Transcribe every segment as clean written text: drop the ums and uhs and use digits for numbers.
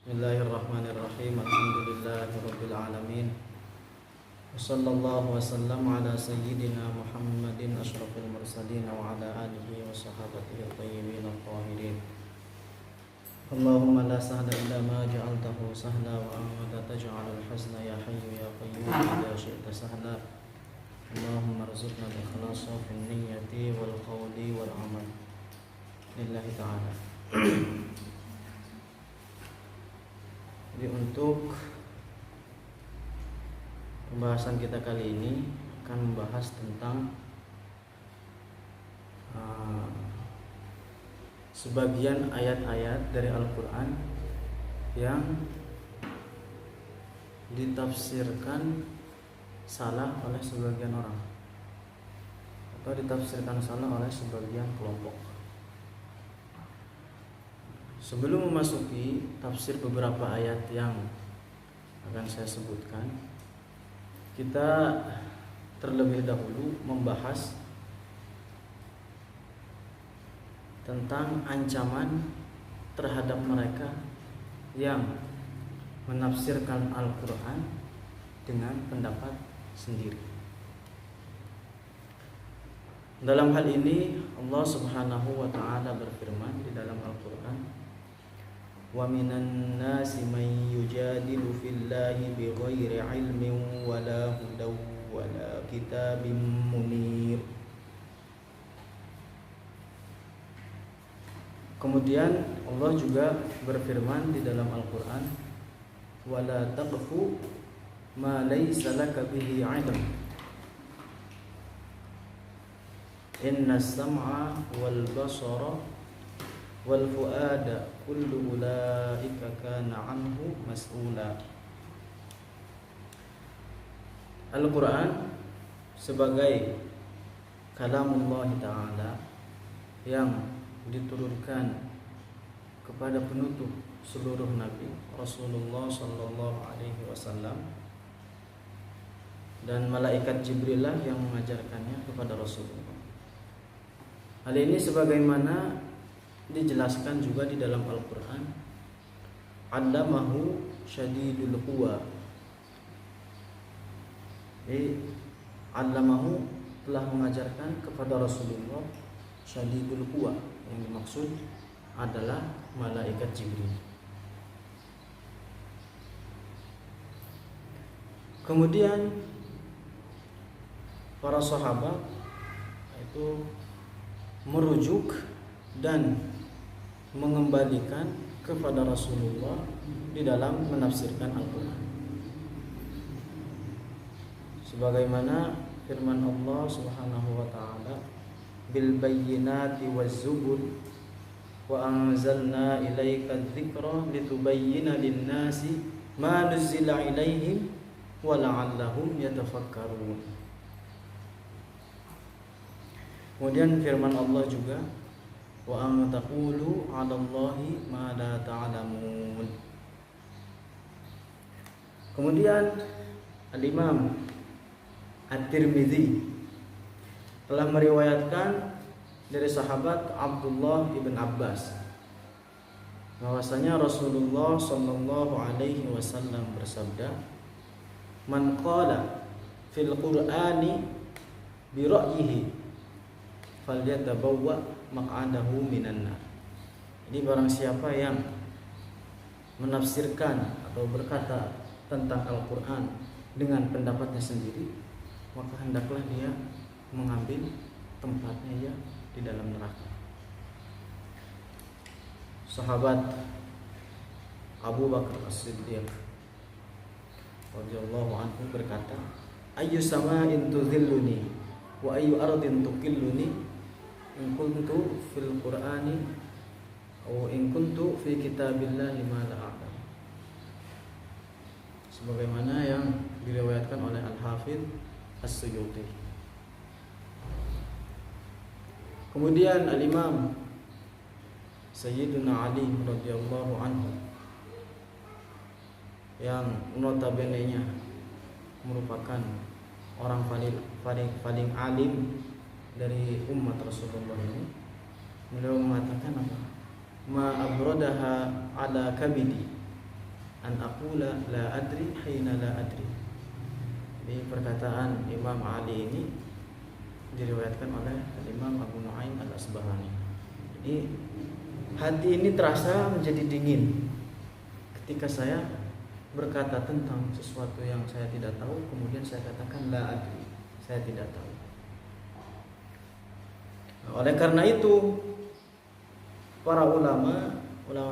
Bismillahirrahmanirrahim. Alhamdulillahirabbil alamin. Wassallallahu wasallam ala sayyidina Muhammadin asyrafil mursalin wa ala alihi wa sahbihi at-tayyibin at-tahirin. Allahumma la sahla illa ma ja'altahu sahla wa anta taj'alul hazna ya hayyu ya qayyum idza syi'ta sahla. Allahumma arzuqna al-ikhlasa fil niyyati wal qawli wal amal lillahi ta'ala. Jadi untuk pembahasan kita kali ini akan membahas tentang sebagian ayat-ayat dari Al-Quran yang ditafsirkan salah oleh sebagian orang atau ditafsirkan salah oleh sebagian kelompok. Sebelum memasuki tafsir beberapa ayat yang akan saya sebutkan, kita terlebih dahulu membahas tentang ancaman terhadap mereka yang menafsirkan Al-Quran dengan pendapat sendiri. Dalam hal ini Allah Subhanahu wa ta'ala berfirman di dalam Al-Quran, wa minan nasi man yujadilu fillahi bighairi ilmin wala hudaw wala kitabim munir. Kemudian Allah juga berfirman di dalam Al-Quran, wala taqfu ma laysa laka bihi ilm inna as-sam'a wal basara wal fuada kullu ulaika kana anhu mas'ula. Al-Quran sebagai kalamullah ta'ala yang diturunkan kepada penutup seluruh nabi Rasulullah sallallahu alaihi wasallam, dan malaikat Jibril yang mengajarkannya kepada Rasulullah. Hal ini sebagaimana dijelaskan juga di dalam Al-Quran, allamahu syadidul quwa. Allamahu telah mengajarkan kepada Rasulullah syadidul quwa, yang dimaksud adalah malaikat Jibril. Kemudian para sahabat itu merujuk dan mengembalikan kepada Rasulullah di dalam menafsirkan Al-Quran, sebagaimana firman Allah Subhanahu wa ta'ala, bil bayyinati waz zubur wa anzalna ilaika dzikra litubayyana lin-nasi ma nuzila ilaihim wa la'allahum yatafakkarun. Kemudian firman Allah juga, wa an taqulu 'alallahi ma la ta'lamun. Kemudian Al-Imam At-Tirmidzi telah meriwayatkan dari sahabat Abdullah ibn Abbas bahwasanya Rasulullah sallallahu alaihi wasallam bersabda, man qala fil qur'ani bi ra'yihi falyatabawwa maq'adahu minan nar. Jadi barang siapa yang menafsirkan atau berkata tentang Al-Quran dengan pendapatnya sendiri, maka hendaklah dia mengambil tempatnya di dalam neraka. Sahabat Abu Bakar As-Siddiq radhiyallahu anhu berkata, ayyu sama'in tudhilluni wa ayyu ardin tuqilluni in kuntu fil qur'ani atau in kuntu fi kitabillahi ma la a'lam. Sebagaimana yang diriwayatkan oleh Al-Hafidz As-Suyuti. Kemudian Al-Imam Sayyidina Ali radhiyallahu anhu yang notabene-nya merupakan orang paling alim dari umat Rasulullah ini, beliau mengatakan apa? Ma abradaha ala kabidi an aqula la adri hina la adri. Di perkataan Imam Ali ini diriwayatkan oleh Imam Abu Nu'aim Al-Asbahani. Jadi hati ini terasa menjadi dingin ketika saya berkata tentang sesuatu yang saya tidak tahu, kemudian saya katakan la adri, saya tidak tahu. Oleh karena itu para ulama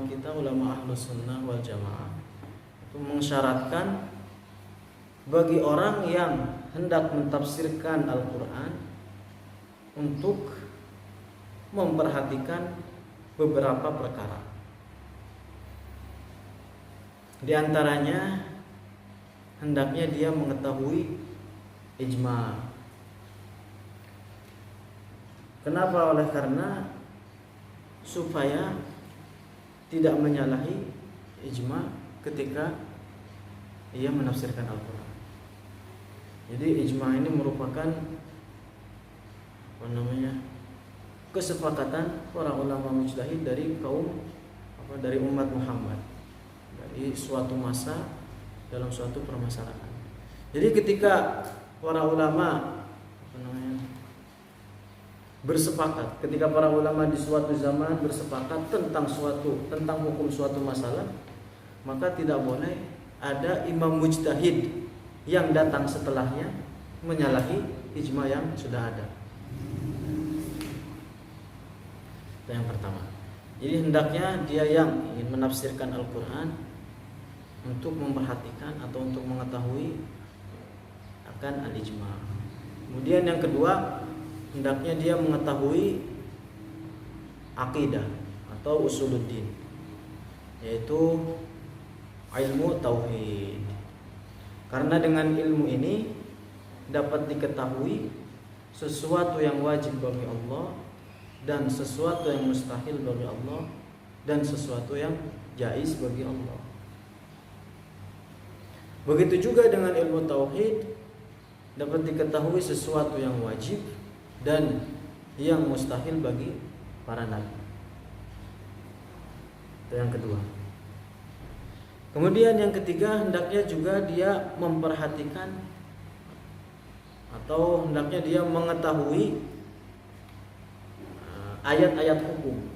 kita, ulama Ahlus Sunnah wal Jamaah itu mensyaratkan bagi orang yang hendak mentafsirkan Al-Quran untuk memperhatikan beberapa perkara. Di antaranya hendaknya dia mengetahui ijma. Kenapa? Oleh karena supaya tidak menyalahi ijma ketika ia menafsirkan Al-Quran. Jadi ijma ini merupakan kesepakatan para ulama mujtahid dari dari umat Muhammad, dari suatu masa dalam suatu permasalahan. Jadi ketika para ulama bersepakat, ketika para ulama di suatu zaman bersepakat tentang hukum suatu masalah, maka tidak boleh ada imam mujtahid yang datang setelahnya menyalahi ijma yang sudah ada. Itu yang pertama. Jadi hendaknya dia yang ingin menafsirkan Al-Quran untuk memperhatikan atau untuk mengetahui akan al-ijma. Kemudian yang kedua, hendaknya dia mengetahui akidah atau usuluddin, yaitu ilmu tauhid. Karena dengan ilmu ini dapat diketahui sesuatu yang wajib bagi Allah dan sesuatu yang mustahil bagi Allah dan sesuatu yang jaiz bagi Allah. Begitu juga dengan ilmu tauhid dapat diketahui sesuatu yang wajib dan yang mustahil bagi para nabi. Itu yang kedua. Kemudian yang ketiga, hendaknya juga dia memperhatikan atau hendaknya dia mengetahui ayat-ayat hukum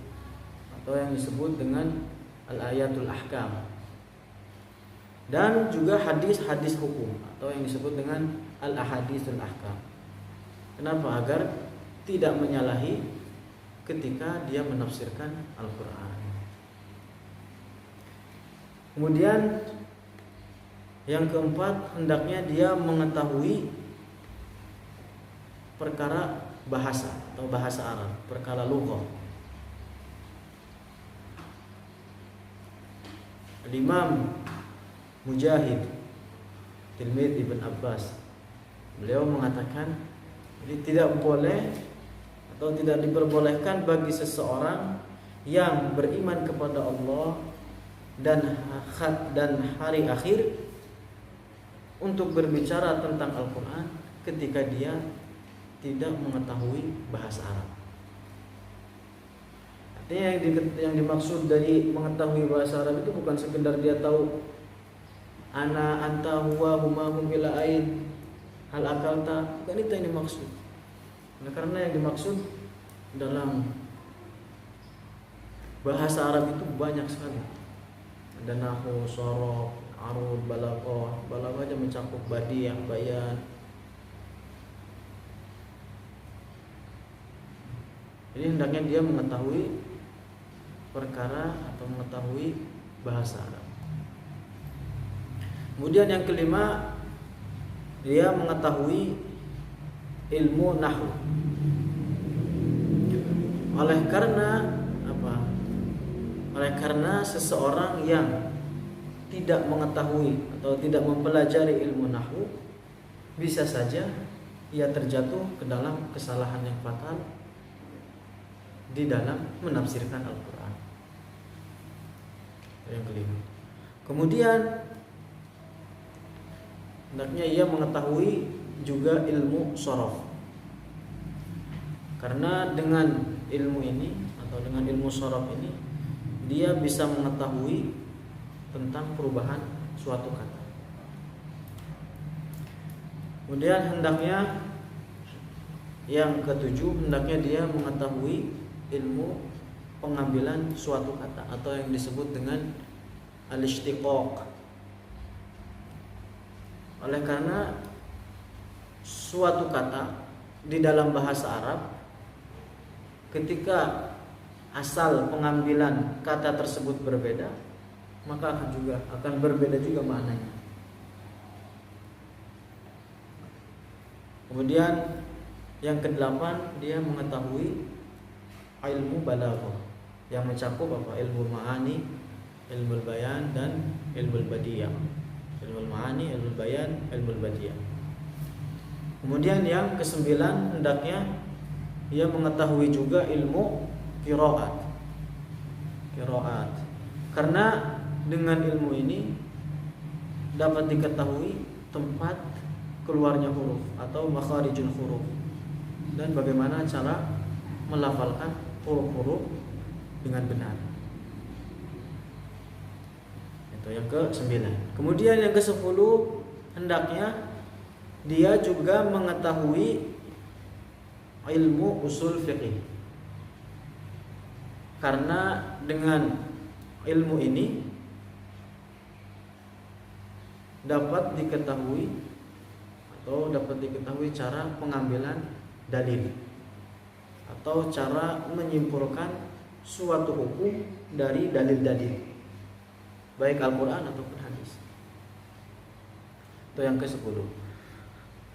atau yang disebut dengan al-ayatul ahkam, dan juga hadis-hadis hukum atau yang disebut dengan al-ahadisul ahkam. Kenapa? Agar tidak menyalahi ketika dia menafsirkan Al-Quran. Kemudian yang keempat, hendaknya dia mengetahui perkara bahasa atau bahasa Arab, perkara lughah. Imam Mujahid, tilmid Ibn Abbas, beliau mengatakan, jadi tidak boleh atau tidak diperbolehkan bagi seseorang yang beriman kepada Allah dan hari akhir untuk berbicara tentang Al-Quran ketika dia tidak mengetahui bahasa Arab. Artinya yang dimaksud dari mengetahui bahasa Arab itu bukan sekedar dia tahu ana anta huwa huma hum ila ain hal akalta, bukan itu yang dimaksud. Nah, karena yang dimaksud dalam bahasa Arab itu banyak sekali. Ada nahwu, shorof, arud, balaghah. Balaghah aja mencakup badiah, bayan. Jadi hendaknya dia mengetahui perkara atau mengetahui bahasa Arab. Kemudian yang kelima, dia mengetahui ilmu nahwu. Oleh karena seseorang yang tidak mengetahui atau tidak mempelajari ilmu nahwu, bisa saja ia terjatuh ke dalam kesalahan yang fatal di dalam menafsirkan Al-Quran. Yang kelima. Kemudian hendaknya ia mengetahui juga ilmu shorof. Karena dengan ilmu ini atau dengan ilmu shorof ini, dia bisa mengetahui tentang perubahan suatu kata. Kemudian hendaknya yang ketujuh, hendaknya dia mengetahui ilmu pengambilan suatu kata atau yang disebut dengan al-ishtiqaq. Oleh karena suatu kata di dalam bahasa Arab, ketika asal pengambilan kata tersebut berbeda, maka akan berbeda juga maknanya. Kemudian yang kedelapan, dia mengetahui ilmu balaghah yang mencakup apa? Ilmu ma'ani, ilmu bayan, dan ilmu badiah. Ilmu ma'ani, ilmu bayan, ilmu badiah. Kemudian yang kesembilan, hendaknya ia mengetahui juga ilmu qiraat. Karena dengan ilmu ini dapat diketahui tempat keluarnya huruf atau makharijul huruf dan bagaimana cara melafalkan huruf-huruf dengan benar. Itu yang ke-9. Kemudian yang ke-10, hendaknya dia juga mengetahui ilmu usul fiqih. Karena dengan ilmu ini dapat diketahui cara pengambilan dalil atau cara menyimpulkan suatu hukum dari dalil-dalil, baik Al-Quran ataupun hadis. Itu yang ke-10.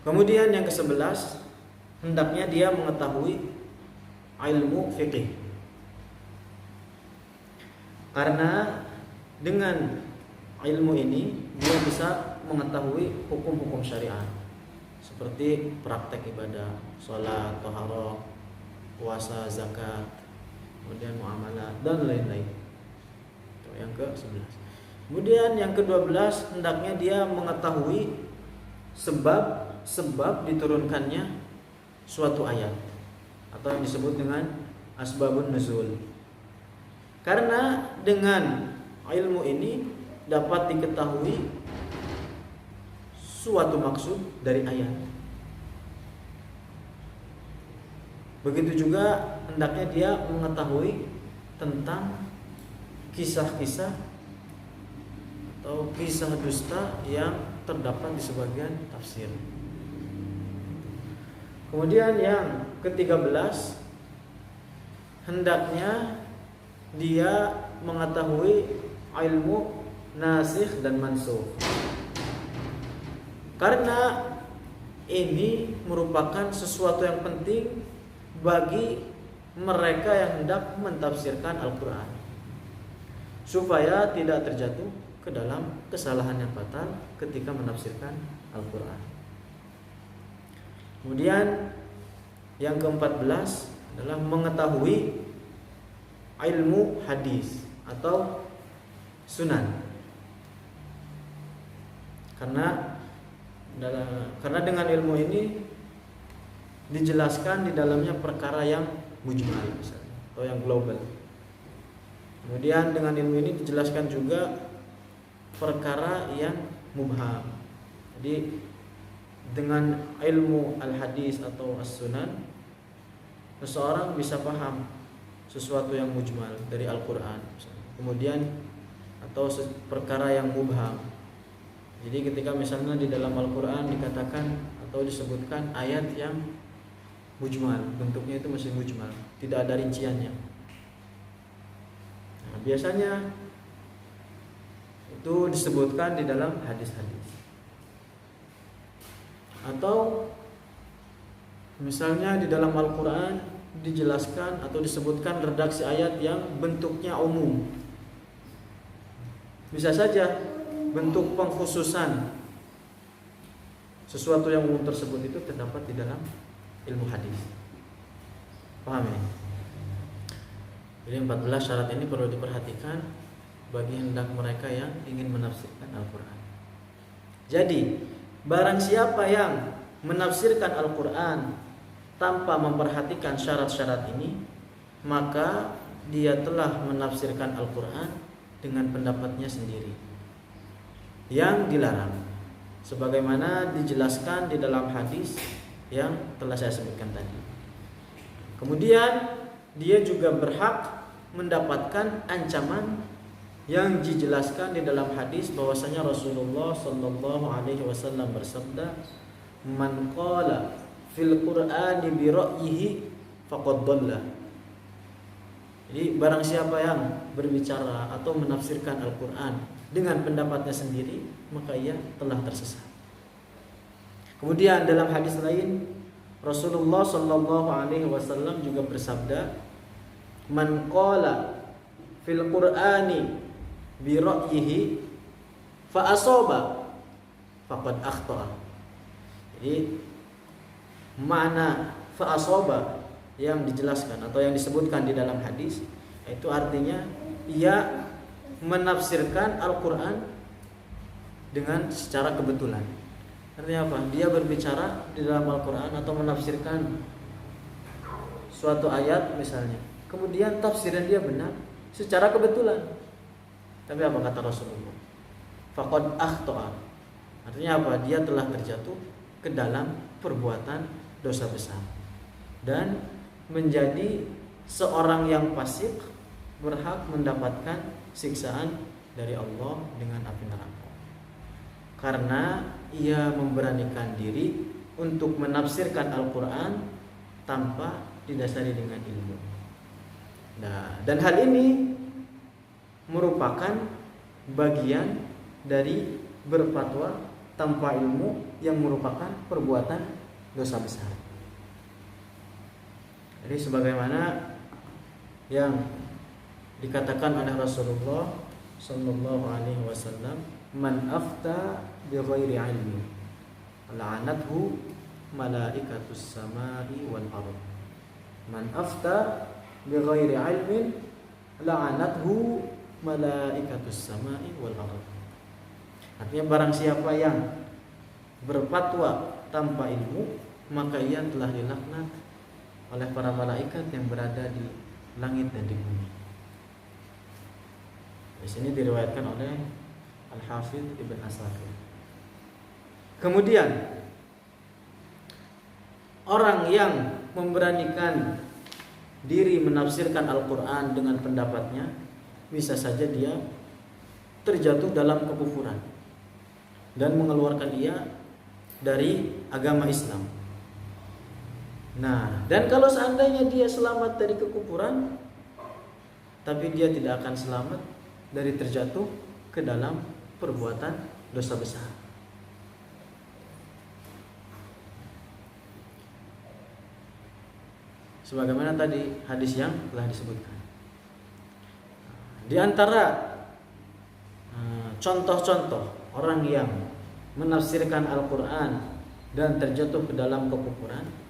Kemudian yang ke-11, hendaknya dia mengetahui ilmu fikih. Karena dengan ilmu ini dia bisa mengetahui hukum-hukum syariat seperti praktek ibadah, sholat, taharah, puasa, zakat, kemudian muamalah dan lain-lain. Itu yang ke-11. Kemudian yang ke-12, hendaknya dia mengetahui sebab diturunkannya suatu ayat atau yang disebut dengan asbabun nuzul. Karena dengan ilmu ini dapat diketahui suatu maksud dari ayat. Begitu juga hendaknya dia mengetahui tentang kisah-kisah atau kisah dusta yang terdapat di sebagian tafsir. Kemudian yang ke-13, hendaknya dia mengetahui ilmu nasikh dan mansukh. Karena ini merupakan sesuatu yang penting bagi mereka yang hendak mentafsirkan Al-Quran, supaya tidak terjatuh ke dalam kesalahan yang fatal ketika menafsirkan Al-Quran. Kemudian yang ke-14 adalah mengetahui ilmu hadis atau sunan. Karena dengan ilmu ini dijelaskan di dalamnya perkara yang mujmal misalnya, atau yang global. Kemudian dengan ilmu ini dijelaskan juga perkara yang mubham. Jadi dengan ilmu al-hadis atau as-sunan, seseorang bisa paham sesuatu yang mujmal dari Al-Quran misalnya. Kemudian atau perkara yang mubham. Jadi ketika misalnya di dalam Al-Quran dikatakan atau disebutkan ayat yang mujmal, bentuknya itu masih mujmal, tidak ada rinciannya. Nah, biasanya itu disebutkan di dalam hadis-hadis. Atau misalnya di dalam Al-Quran dijelaskan atau disebutkan redaksi ayat yang bentuknya umum. Bisa saja bentuk pengkhususan sesuatu yang umum tersebut itu terdapat di dalam ilmu hadis. Paham ya? Jadi 14 syarat ini perlu diperhatikan bagi hendak mereka yang ingin menafsirkan Al-Quran. Jadi barang siapa yang menafsirkan Al-Quran tanpa memperhatikan syarat-syarat ini, maka dia telah menafsirkan Al-Quran dengan pendapatnya sendiri, yang dilarang, sebagaimana dijelaskan di dalam hadis yang telah saya sebutkan tadi. Kemudian dia juga berhak mendapatkan ancaman yang dijelaskan di dalam hadis bahwasanya Rasulullah Shallallahu Alaihi Wasallam bersabda, "Man qala fil Qur'ani bi ra'yihi faqad dhalla." Jadi barang siapa yang berbicara atau menafsirkan Al-Qur'an dengan pendapatnya sendiri, maka ia telah tersesat. Kemudian dalam hadis lain Rasulullah Shallallahu Alaihi Wasallam juga bersabda, "Man qala fil Qur'ani bi ra'yihi fa asaba faqad akhta'a." Jadi makna fa asaba yang dijelaskan atau yang disebutkan di dalam hadis itu artinya ia menafsirkan Al-Qur'an dengan secara kebetulan. Artinya apa? Dia berbicara di dalam Al-Qur'an atau menafsirkan suatu ayat misalnya, kemudian tafsiran dia benar secara kebetulan. Tapi apa kata Rasulullah? Faqad akhta'a. Artinya apa? Dia telah terjatuh ke dalam perbuatan dosa besar dan menjadi seorang yang fasik, berhak mendapatkan siksaan dari Allah dengan api neraka, karena ia memberanikan diri untuk menafsirkan Al-Quran tanpa didasari dengan ilmu. Nah, dan hal ini merupakan bagian dari berfatwa tanpa ilmu yang merupakan perbuatan dosa besar. Jadi sebagaimana yang dikatakan oleh Rasulullah Sallallahu Alaihi Wasallam, "Man afta bi ghairi ilmi, la'anathu malaikatus samai wal ardh." Man afta bi ghairi ilmin, la'anathu malaikatus samai wal ardh. Artinya barang siapa yang berfatwa tanpa ilmu, maka ia telah dilaknat oleh para malaikat yang berada di langit dan di bumi. Di sini diriwayatkan oleh Al-Hafidz Ibn Asakir. Kemudian orang yang memberanikan diri menafsirkan Al-Quran dengan pendapatnya, bisa saja dia terjatuh dalam kekufuran dan mengeluarkan ia dari agama Islam. Nah, dan kalau seandainya dia selamat dari kekufuran, tapi dia tidak akan selamat dari terjatuh ke dalam perbuatan dosa besar. Sebagaimana tadi hadis yang telah disebutkan. Di antara contoh-contoh orang yang menafsirkan Al-Quran dan terjatuh ke dalam kekufuran,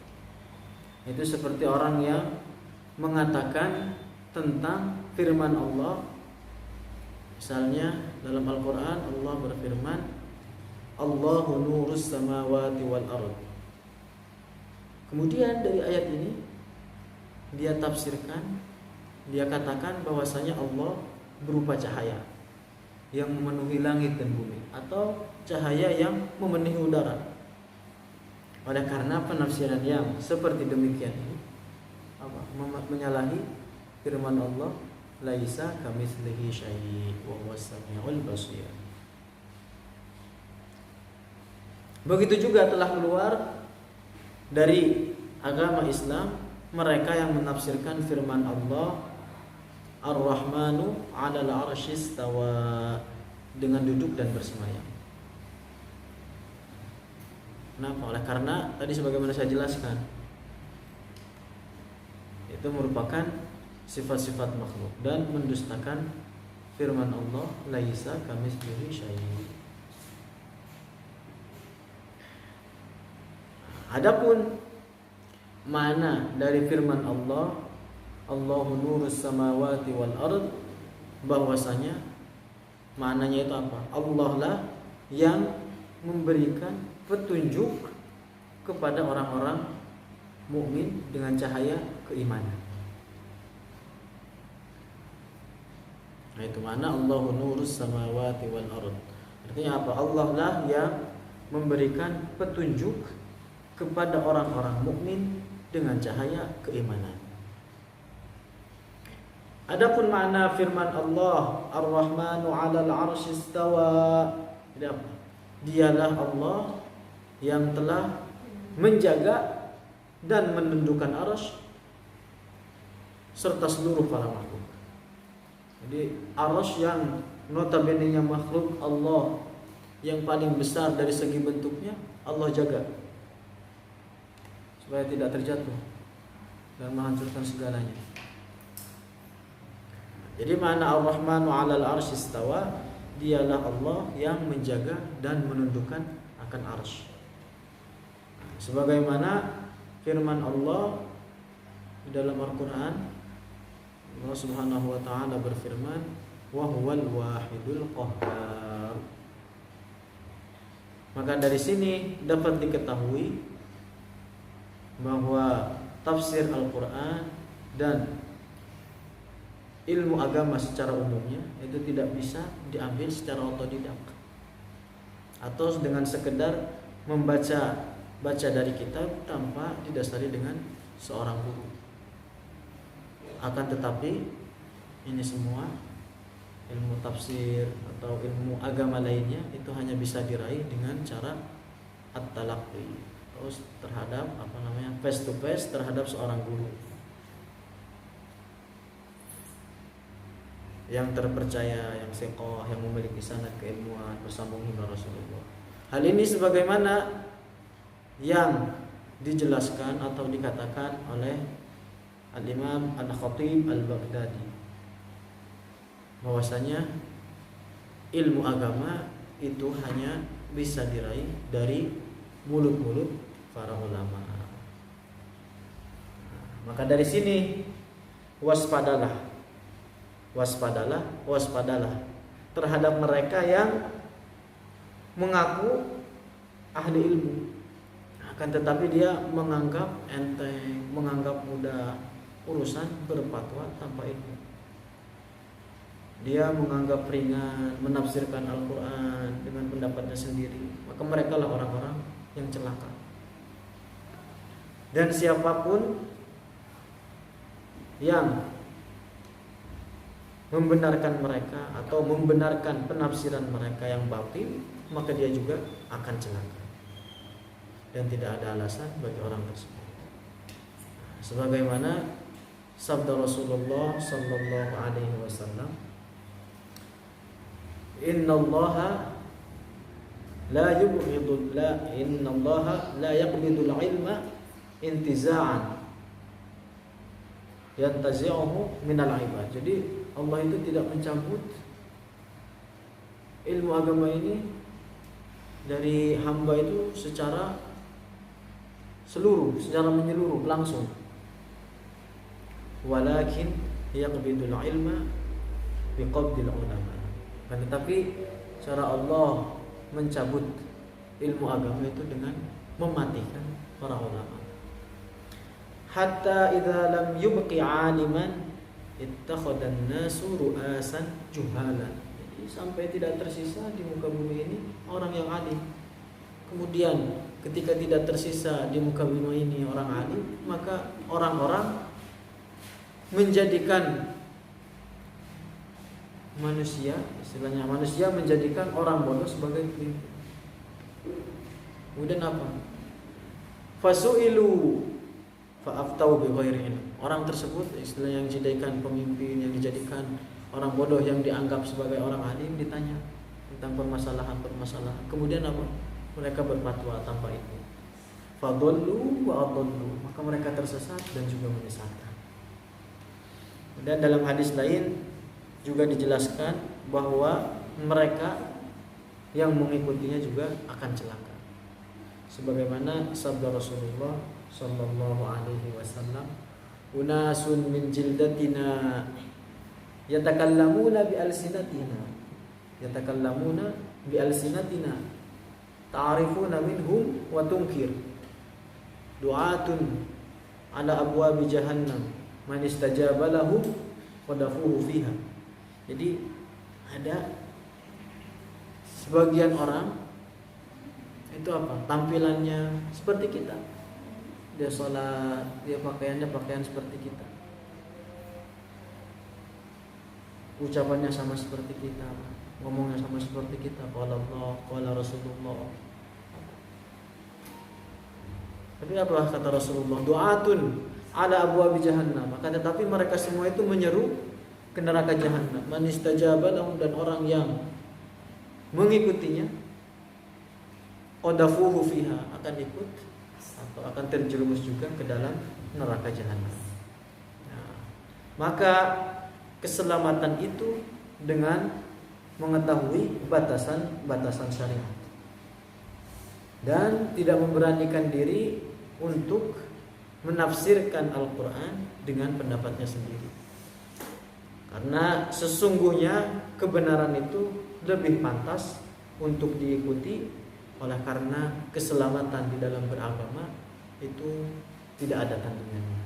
itu seperti orang yang mengatakan tentang firman Allah. Misalnya dalam Al-Quran Allah berfirman, "Allahu nurus samawati wal ardh." Kemudian dari ayat ini dia tafsirkan, dia katakan bahwasanya Allah berupa cahaya yang memenuhi langit dan bumi, atau cahaya yang memenuhi udara. Oleh karena penafsiran yang seperti demikian ini menyalahi firman Allah, "Laisa kamitslihi syai' wa huwas samiul basir." Begitu juga telah keluar dari agama Islam mereka yang menafsirkan firman Allah, "Ar-Rahmanu 'alal 'arsy istawa," dengan duduk dan bersemayam. Kenapa? Oleh karena tadi sebagaimana saya jelaskan, itu merupakan sifat-sifat makhluk dan mendustakan firman Allah, "Laisa kamitslihi syai'." Adapun makna dari firman Allah, "Allahu nurus samawati wal ardh," bahwasanya maknanya itu apa? Allah lah yang memberikan petunjuk kepada orang-orang mukmin dengan cahaya keimanan. Nah, itu mana Allahu nurus samawati wal ardh. Artinya apa? Allah lah yang memberikan petunjuk kepada orang-orang mukmin dengan cahaya keimanan. Adapun makna firman Allah, Ar-Rahmanu 'alal 'arsy istawa. Dialah Allah yang telah menjaga dan menundukkan arsy serta seluruh para makhluk. Jadi arsy yang notabene-nya makhluk Allah yang paling besar dari segi bentuknya, Allah jaga supaya tidak terjatuh dan menghancurkan segalanya. Jadi makna Ar-Rahmanu 'alal 'arsy istawa, dialah Allah yang menjaga dan menundukkan akan arsy. Sebagaimana firman Allah di dalam Al-Qur'an, Allah Subhanahu wa taala berfirman, wa huwal wahidul qahhar. Maka dari sini dapat diketahui bahwa tafsir Al-Qur'an dan ilmu agama secara umumnya itu tidak bisa diambil secara otodidak atau dengan sekedar membaca dari kitab tanpa didasari dengan seorang guru. Akan tetapi ini semua ilmu tafsir atau ilmu agama lainnya itu hanya bisa diraih dengan cara at-talaqqi, terus terhadap face to face terhadap seorang guru yang terpercaya, yang siqah, yang memiliki sanad keilmuan bersambung hingga Rasulullah. Hal ini sebagaimana yang dijelaskan atau dikatakan oleh Al-Imam Al-Khatib Al-Baghdadi, bahwasanya ilmu agama itu hanya bisa diraih dari mulut-mulut para ulama. Maka dari sini waspadalah terhadap mereka yang mengaku ahli ilmu, akan tetapi dia menganggap enteng, menganggap mudah urusan berfatwa tanpa ilmu. Dia menganggap ringan menafsirkan Al-Quran dengan pendapatnya sendiri. Maka mereka lah orang-orang yang celaka. Dan siapapun yang membenarkan mereka atau membenarkan penafsiran mereka yang batil, maka dia juga akan celaka. Dan tidak ada alasan bagi orang tersebut. Sebagaimana sabda Rasulullah sallallahu alaihi wasallam, innallaha la yaqbidul ilma intiza'an yantazi'uhu minal ibad. Jadi Allah itu tidak mencabut ilmu agama ini dari hamba itu secara menyeluruh langsung. Walakin yaqbidul ilma biqabdil ulama. Tetapi cara Allah mencabut ilmu agama itu dengan mematikan para ulama. Hatta idza lam yubqi 'aliman ittakhadhan nasu ru'asan juhalan. Jadi sampai tidak tersisa di muka bumi ini orang yang alim. Kemudian ketika tidak tersisa di muka bumi ini orang alim, maka orang-orang menjadikan manusia menjadikan orang bodoh sebagai pemimpin. Kemudian apa? Fasu'ilu fa'aftau bi ghairi ilm. Orang tersebut yang dijadikan pemimpin, yang dijadikan orang bodoh, yang dianggap sebagai orang alim, ditanya tentang permasalahan. Kemudian apa? Mereka berfatwa tanpa ilmu. Fadallu wa adallu. Maka mereka tersesat dan juga menyesatkan. Dan dalam hadis lain juga dijelaskan bahwa mereka yang mengikutinya juga akan celaka. Sebagaimana sabda Rasulullah sallallahu alaihi wasallam, unasun min jildatina yatakallamuna bi alsinatina ta'rifuna minhum wa tunkir du'atun ala abwabi jahannam man istajaba lahum qadafuhu fiha. Jadi ada Sebagian orang itu apa? Tampilannya seperti kita. Dia sholat, dia pakaiannya pakaian seperti kita. Ucapannya sama seperti kita, ngomongnya sama seperti kita. Qala Allah, qala Rasulullah. Tapi apa kata Rasulullah? Du'atun ala abwabi jahannam. Maka tetapi mereka semua itu menyeru ke neraka jahannam. Man istajaba lahum, dan orang yang mengikutinya qadafuhu fiha, akan ikut atau akan terjerumus juga ke dalam neraka jahanam. Nah, maka keselamatan itu dengan mengetahui batasan-batasan syariat dan tidak memberanikan diri untuk menafsirkan Al-Quran dengan pendapatnya sendiri. Karena sesungguhnya kebenaran itu lebih pantas untuk diikuti, oleh karena keselamatan di dalam beragama itu tidak ada tandingannya.